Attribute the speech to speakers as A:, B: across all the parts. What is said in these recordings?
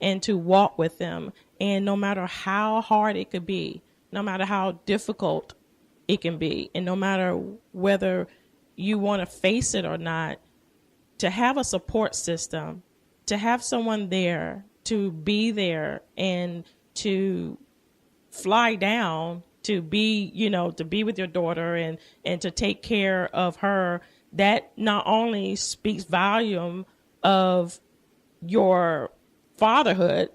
A: and to walk with them. And no matter how hard it could be, no matter how difficult it can be, and no matter whether you want to face it or not, to have a support system, to have someone there, to be there and to fly down to be, to be with your daughter and to take care of her, that not only speaks volume of your fatherhood,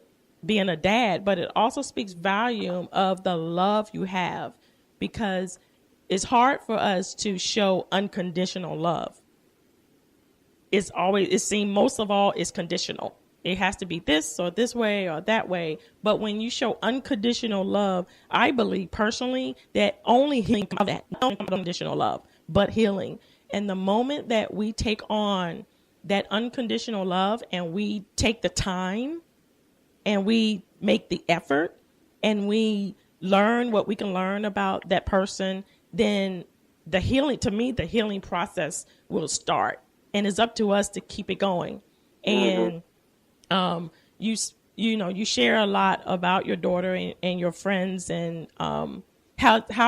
A: being a dad, but it also speaks volume of the love you have, because it's hard for us to show unconditional love. It seems most of all is conditional. It has to be this or this way or that way. But when you show unconditional love, I believe personally that only healing comes out of that, not only unconditional love, but healing. And the moment that we take on that unconditional love and we take the time and we make the effort and we learn what we can learn about that person, then the healing process will start. And it's up to us to keep it going. And you share a lot about your daughter and your friends, and how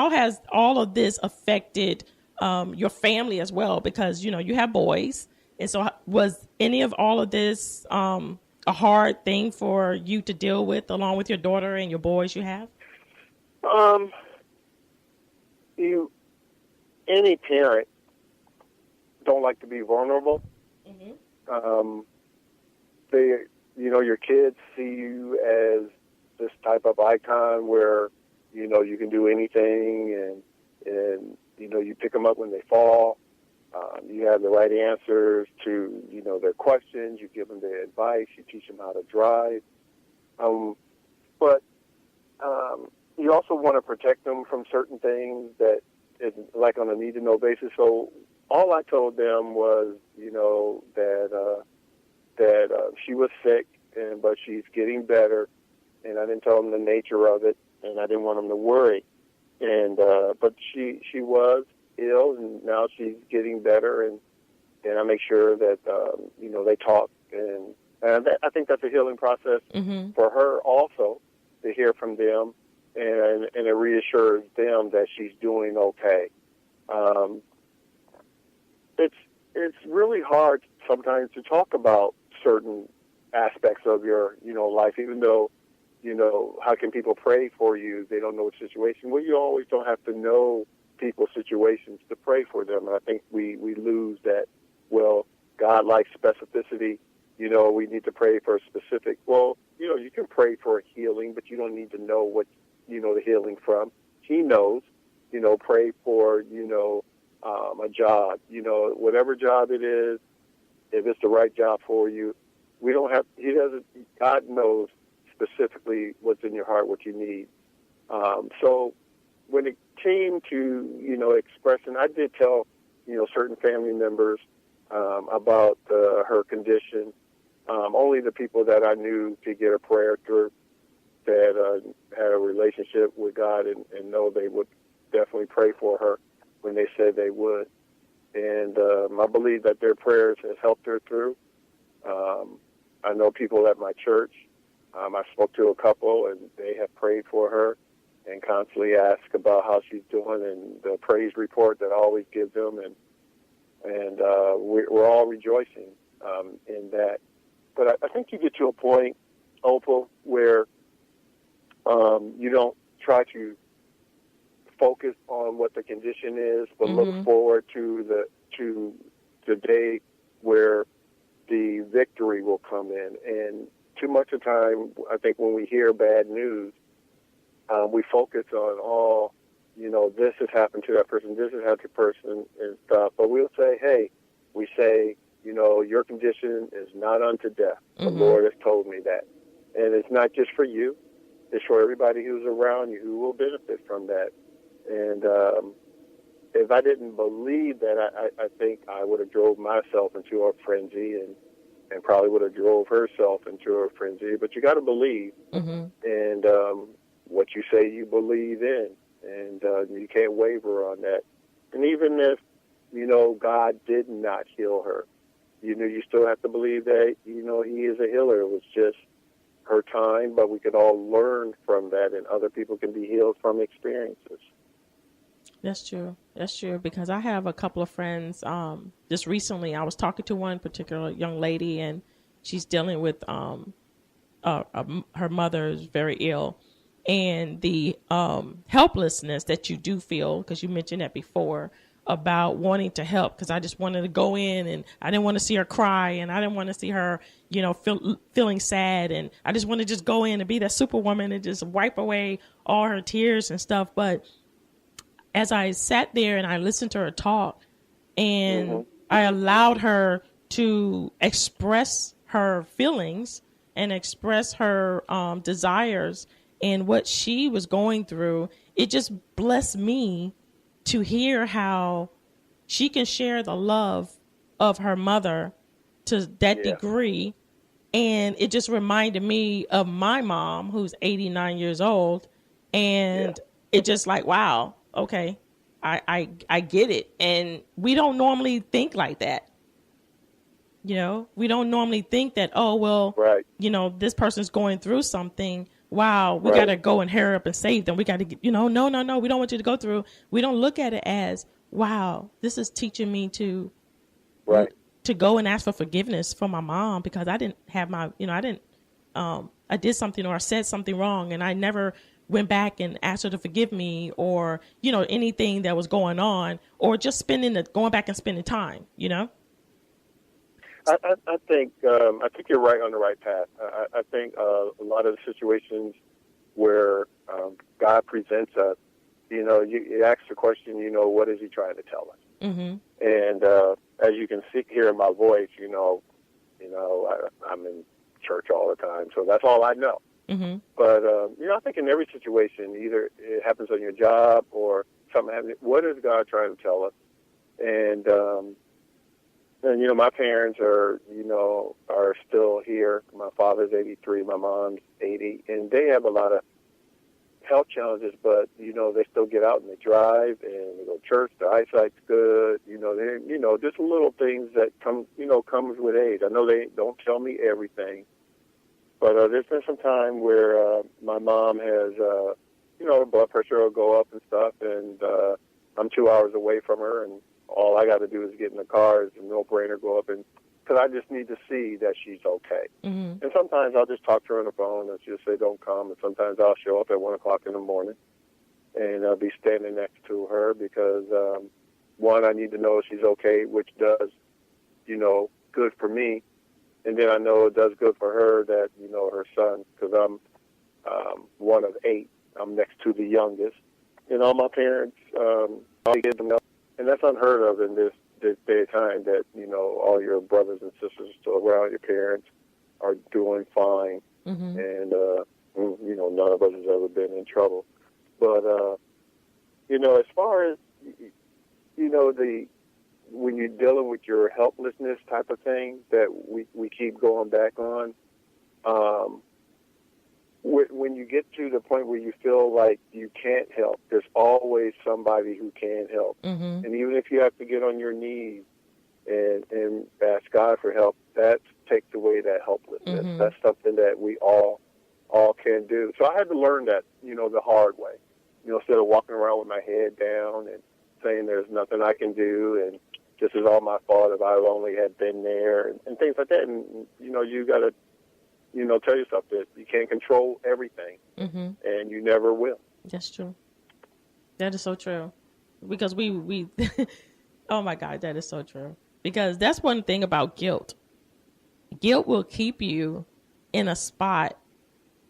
A: has all of this affected your family as well? Because you have boys, and so was any of all of this a hard thing for you to deal with, along with your daughter and your boys you have?
B: Um, any parent don't like to be vulnerable. They, your kids see you as this type of icon where, you can do anything, and you pick them up when they fall. You have the right answers to, their questions. You give them their advice. You teach them how to drive. But you also want to protect them from certain things that is like on a need-to-know basis. So all I told them was, that she was sick, but she's getting better, and I didn't tell them the nature of it, and I didn't want them to worry. And but she was ill, and now she's getting better, and I make sure that they talk, and I think that's a healing process for her also, to hear from them, and it reassures them that she's doing okay. It's really hard sometimes to talk about certain aspects of your life, even though how can people pray for you? They don't know what situation. Well, you always don't have to know people's situations to pray for them. And I think we lose that. Well, God likes specificity. We need to pray for a specific. Well, you can pray for a healing, but you don't need to know what the healing from. He knows. Pray for a job. Whatever job it is, if it's the right job for you, we don't have. He doesn't. God knows specifically what's in your heart, what you need. So when it came to expressing, I did tell certain family members about her condition. Only the people that I knew could get a prayer through, that had a relationship with God and know they would definitely pray for her when they said they would. And I believe that their prayers has helped her through. I know people at my church. I spoke to a couple, and they have prayed for her and constantly ask about how she's doing, and the praise report that I always give them, and we're all rejoicing in that. But I think you get to a point, Opal, where you don't try to focus on what the condition is, but look forward to the day where the victory will come in. And too much of the time, I think when we hear bad news, we focus on, this has happened to that person, this has happened to that person and stuff. But we'll say, your condition is not unto death. The Lord has told me that. And it's not just for you. It's for everybody who's around you who will benefit from that. And if I didn't believe that, I think I would have drove myself into a frenzy, and probably would have drove herself into a frenzy. But you got to believe, and what you say you believe in, and you can't waver on that. And even if God did not heal her, you still have to believe that He is a healer. It was just time, but we can all learn from that, and other people can be healed from experiences.
A: That's true. That's true. Because I have a couple of friends. Just recently, I was talking to one particular young lady, and she's dealing with her mother is very ill, and the helplessness that you do feel, because you mentioned that before about wanting to help. Because I just wanted to go in, and I didn't want to see her cry, and I didn't want to see her, feeling sad, and I just want to just go in and be that superwoman and just wipe away all her tears and stuff. But as I sat there and I listened to her talk, and I allowed her to express her feelings and express her desires and what she was going through, it just blessed me to hear how she can share the love of her mother to that degree. And it just reminded me of my mom, who's 89 years old. And it just like, wow, okay, I get it. And we don't normally think like that. We don't normally think that, oh, well, this person's going through something. Wow, we got to go and hurry up and save them. We got to get, no, we don't want you to go through. We don't look at it as, wow, this is teaching me to go and ask for forgiveness for my mom, because I didn't have I did something or I said something wrong, and I never went back and asked her to forgive me, or, anything that was going on, or just going back and spending time,
B: I think you're right on the right path. I think a lot of the situations where God presents us, you ask the question, what is He trying to tell us? Mm-hmm. And as you can hear in my voice, I'm in church all the time, so that's all I know. Mm-hmm. But I think in every situation, either it happens on your job or something happens. What is God trying to tell us? And my parents are still here. My father's 83, my mom's 80, and they have a lot of health challenges, but, they still get out and they drive and they go to church. Their eyesight's good. Just little things that comes with age. I know they don't tell me everything, but there's been some time where my mom has, her blood pressure will go up and stuff, and I'm 2 hours away from her, and all I got to do is get in the car. It's a no-brainer, go up, and because I just need to see that she's okay. Mm-hmm. And sometimes I'll just talk to her on the phone and she'll say, don't come. And sometimes I'll show up at 1 o'clock in the morning and I'll be standing next to her because, one, I need to know she's okay, which does, good for me. And then I know it does good for her that, her son, because I'm one of 8. I'm next to the youngest. My parents, and that's unheard of in this day of time, that, all your brothers and sisters are still around, your parents are doing fine, mm-hmm. and, none of us has ever been in trouble. But, as far as, when you're dealing with your helplessness type of thing that we keep going back on, when you get to the point where you feel like you can't help, there's always somebody who can help. Mm-hmm. And even if you have to get on your knees and ask God for help, that takes away that helplessness. Mm-hmm. That's something that we all can do. So I had to learn that, the hard way. Instead of walking around with my head down and saying there's nothing I can do and this is all my fault if I only had been there and things like that. And, you got to, tell yourself that you can't control everything, mm-hmm. and you never will.
A: That's true. That is so true. Because we oh my God, that is so true. Because that's one thing about guilt. Guilt will keep you in a spot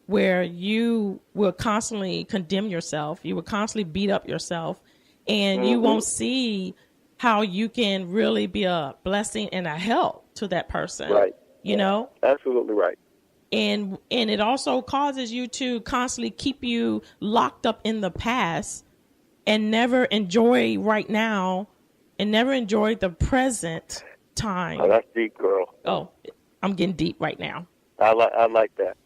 A: where you will constantly condemn yourself. You will constantly beat up yourself, and mm-hmm. you won't see how you can really be a blessing and a help to that person.
B: Right.
A: You know?
B: Absolutely right.
A: And it also causes you to constantly keep you locked up in the past and never enjoy right now and never enjoy the present time.
B: Oh, that's deep, girl.
A: Oh, I'm getting deep right now.
B: I like that.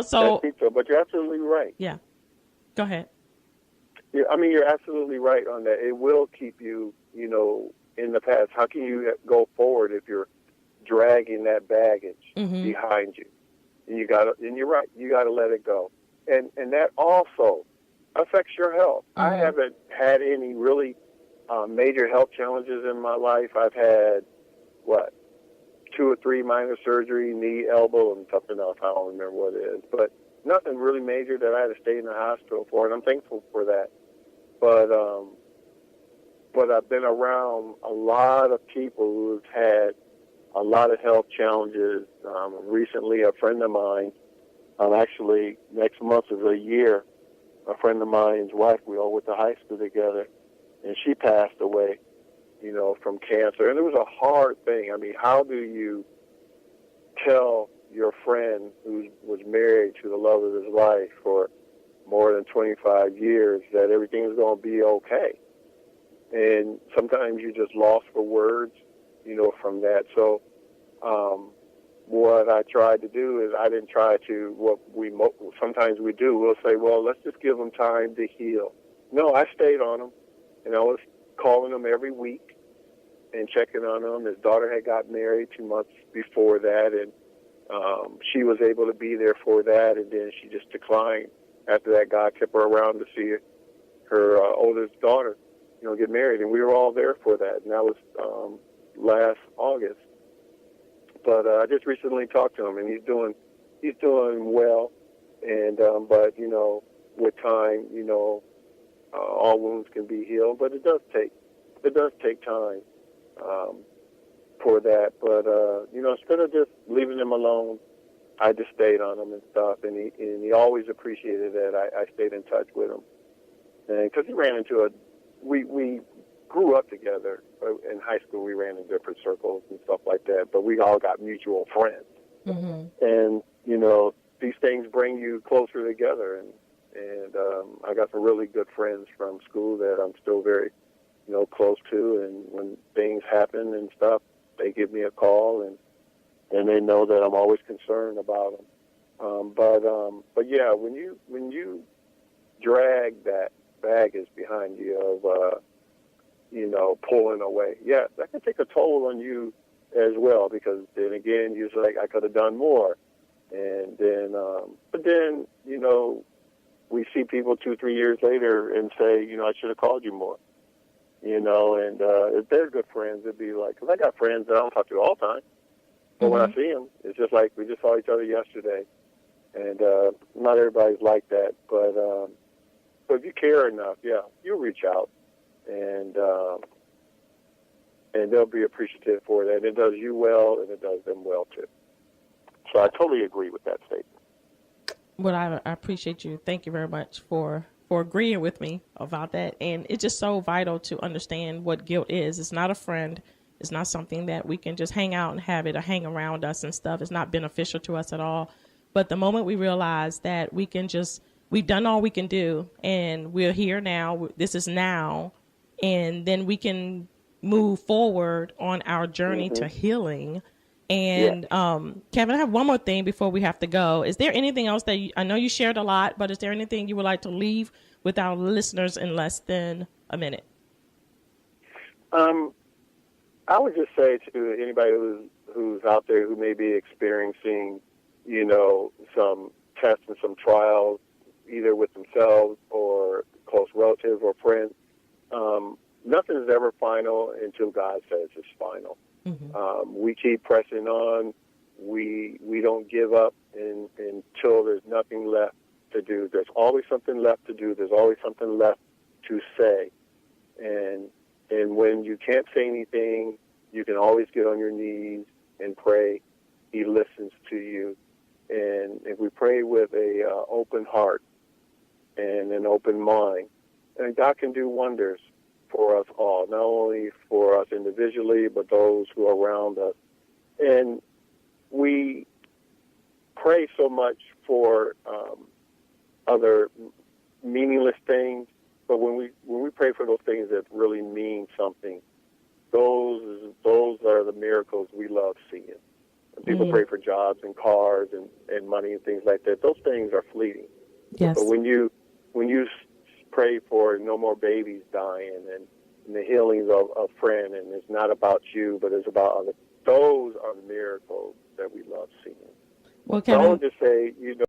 A: So...
B: That's deep, but you're absolutely right.
A: Yeah. Go ahead.
B: Yeah, you're absolutely right on that. It will keep you, in the past. How can you go forward if you're dragging that baggage mm-hmm. behind you? and you're right, you gotta let it go, and that also affects your health. I haven't had any really major health challenges in my life. I've had what, 2 or 3 minor surgery, knee, elbow, and something else. I don't remember what it is, but nothing really major that I had to stay in the hospital for, and I'm thankful for that. But I've been around a lot of people who've had a lot of health challenges. Recently, a friend of mine, actually next month is a year, a friend of mine's wife, we all went to high school together, and she passed away, from cancer. And it was a hard thing. I mean, how do you tell your friend who was married to the love of his life for more than 25 years that everything's going to be okay? And sometimes you're just lost for words, from that. So what I tried to do is I didn't try to, sometimes we do, we'll say, well, let's just give them time to heal. No, I stayed on them, and I was calling them every week and checking on them. His daughter had got married 2 months before that, and she was able to be there for that, and then she just declined. After that, God kept her around to see her oldest daughter, get married, and we were all there for that, and that was last August. But I just recently talked to him, and he's doing well, and but with time, all wounds can be healed, but it does take time for that. But instead of just leaving him alone, I just stayed on him and stuff, and he always appreciated that I stayed in touch with him, and because he ran into we grew up together in high school. We ran in different circles and stuff like that, but we all got mutual friends, and these things bring you closer together, and I got some really good friends from school that I'm still very close to, and when things happen and stuff, they give me a call, and they know that I'm always concerned about them. But yeah, when you drag that baggage behind you of pulling away, yeah, that can take a toll on you as well, because then again you're like, I could have done more, and then but then we see people 2-3 years later and say, I should have called you more, and if they're good friends, it'd be like, because I got friends that I don't talk to all the time, but when I see them, it's just like we just saw each other yesterday, and not everybody's like that, but if you care enough, yeah, you'll reach out, and they'll be appreciative for that. It does you well, and it does them well too. So I totally agree with that statement.
A: Well, I appreciate you. Thank you very much for agreeing with me about that. And it's just so vital to understand what guilt is. It's not a friend. It's not something that we can just hang out and have it or hang around us and stuff. It's not beneficial to us at all. But the moment we realize that we've done all we can do, and we're here now, this is now, and then we can move forward on our journey to healing. And Kevin, I have one more thing before we have to go. Is there anything else that I know you shared a lot, but is there anything you would like to leave with our listeners in less than a minute?
B: I would just say to anybody who's out there who may be experiencing, some tests and some trials, either with themselves or close relatives or friends, nothing is ever final until God says it's final. We keep pressing on. We don't give up until there's nothing left to do. There's always something left to do. There's always something left to say. And when you can't say anything, you can always get on your knees and pray. He listens to you. And if we pray with a open heart and an open mind, and God can do wonders for us all, not only for us individually, but those who are around us. And we pray so much for other meaningless things, but when we pray for those things that really mean something, those are the miracles we love seeing. And people pray for jobs and cars and money and things like that. Those things are fleeting.
A: Yes.
B: But when you pray for no more babies dying and the healings of a friend, and it's not about you, but it's about others, those are the miracles that we love seeing.
A: Well,
B: So I
A: Kevin,
B: would just say, you know,